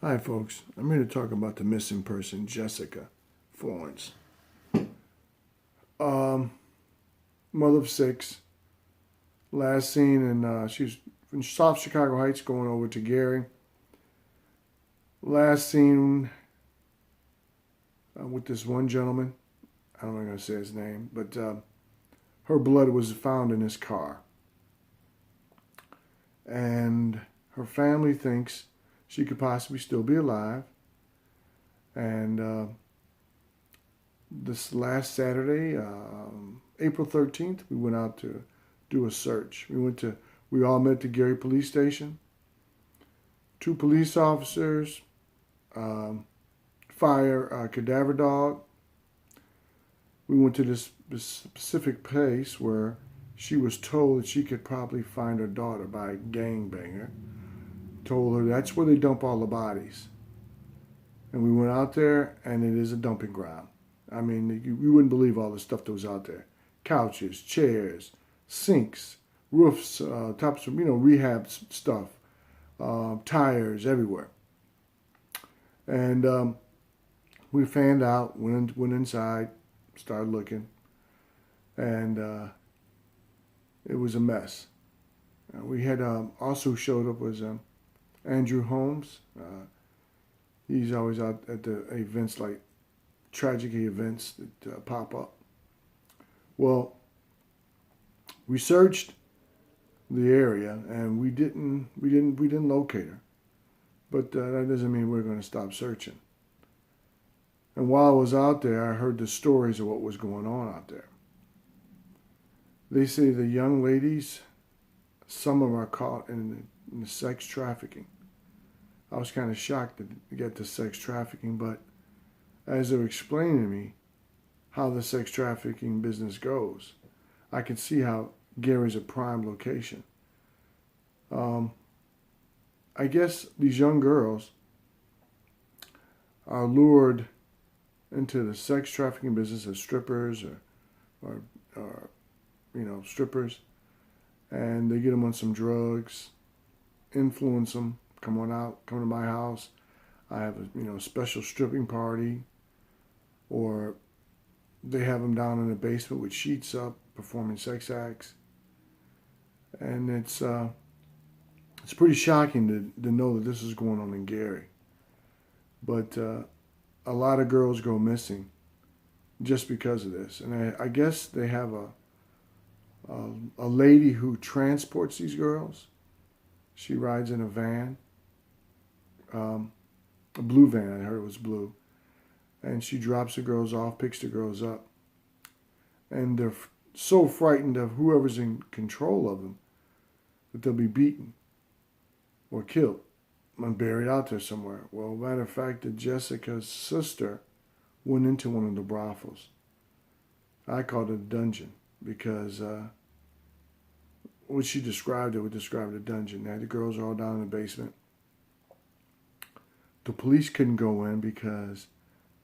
Hi, folks. I'm here to talk about the missing person, Jessica Florence. Um, Mother of six. Last seen in she was in South Chicago Heights, going over to Gary. Last seen with this one gentleman. I'm not going to say his name, but her blood was found in his car, and her family thinks she could possibly still be alive. And this last Saturday, April 13th, we went out to do a search. We all met at the Gary Police Station. 2 police officers, fire cadaver dog. We went to this specific place where she was told that she could probably find her daughter by a gangbanger. Told her that's where they dump all the bodies. And we went out there, and it is a dumping ground. I mean, you wouldn't believe all the stuff that was out there. Couches, chairs, sinks, roofs, tops of, rehab stuff, tires everywhere. And we fanned out, went inside, started looking, and it was a mess. We had also showed up was Andrew Holmes. He's always out at the events, like tragedy events that pop up. Well, we searched the area and we didn't locate her, but that doesn't mean we're going to stop searching. And while I was out there, I heard the stories of what was going on out there. They say the young ladies, some of them are caught in the sex trafficking. I was kind of shocked to get to sex trafficking, but as they were explaining to me how the sex trafficking business goes, I can see how Gary's a prime location. I guess these young girls are lured into the sex trafficking business as strippers or strippers, and they get them on some drugs, influence them, come to my house. I have a special stripping party, or they have them down in the basement with sheets up, performing sex acts, and it's pretty shocking to know that this is going on in Gary. But a lot of girls go missing just because of this, and I guess they have a lady who transports these girls. She rides in a van, a blue van. I heard it was blue. And she drops the girls off, picks the girls up. And they're so frightened of whoever's in control of them that they'll be beaten or killed and buried out there somewhere. Well, matter of fact, that Jessica's sister went into one of the brothels. I called it a dungeon because what she described, it would describe a dungeon. Now, the girls are all down in the basement. The police couldn't go in because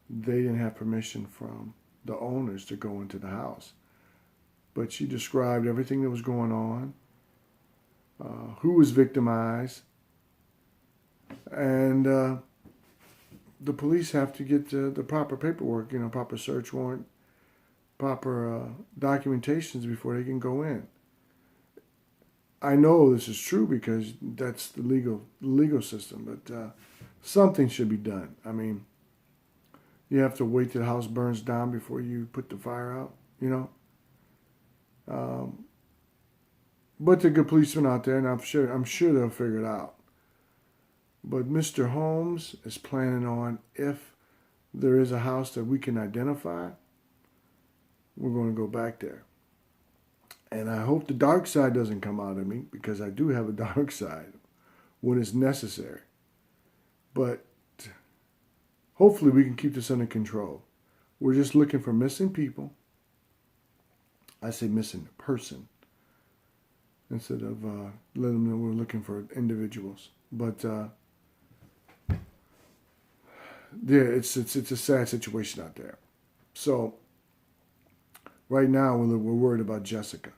they didn't have permission from the owners to go into the house. But she described everything that was going on, who was victimized, and the police have to get the proper paperwork, proper search warrant, proper documentations before they can go in. I know this is true because that's the legal system, but something should be done. I mean, you have to wait till the house burns down before you put the fire out, But the good policemen out there, and I'm sure they'll figure it out. But Mr. Holmes is planning on, if there is a house that we can identify, we're going to go back there. And I hope the dark side doesn't come out of me, because I do have a dark side when it's necessary. But hopefully we can keep this under control. We're just looking for missing people. I say missing person instead of letting them know we're looking for individuals. But it's a sad situation out there. So right now we're worried about Jessica,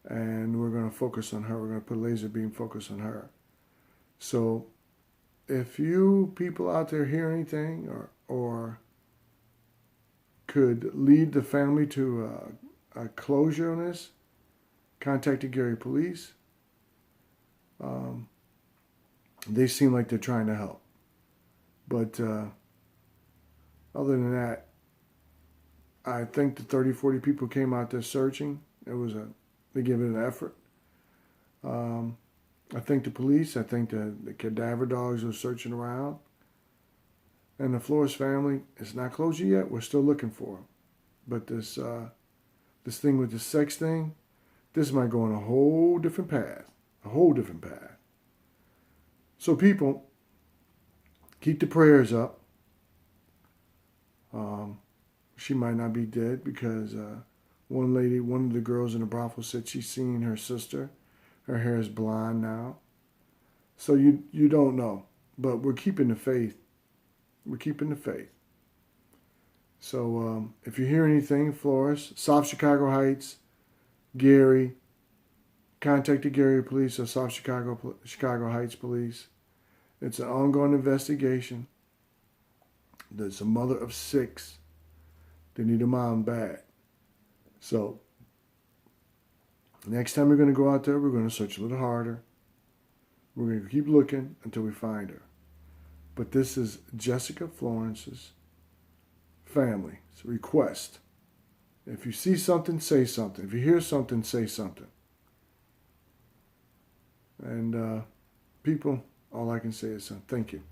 and we're going to focus on her. We're going to put laser beam focus on her. So if you people out there hear anything or could lead the family to a closure on this, contact the Gary police. They seem like they're trying to help. But other than that, I think the 30, 40 people came out there searching. They gave it an effort. I think the police, I think the cadaver dogs were searching around. And the Flores family, it's not closure yet. We're still looking for them. But this thing with the sex thing, this might go on a whole different path. A whole different path. So people, keep the prayers up. She might not be dead because one of the girls in the brothel said she's seen her sister. Her hair is blonde now. So you don't know. But we're keeping the faith. We're keeping the faith. So if you hear anything, Flores, South Chicago Heights, Gary, contact the Gary Police or South Chicago Heights Police. It's an ongoing investigation. There's a mother of 6. They need a mom bad. So next time we're going to go out there, we're going to search a little harder. We're going to keep looking until we find her. But this is Jessica Florence's family. It's a request. If you see something, say something. If you hear something, say something. And people, all I can say is thank you.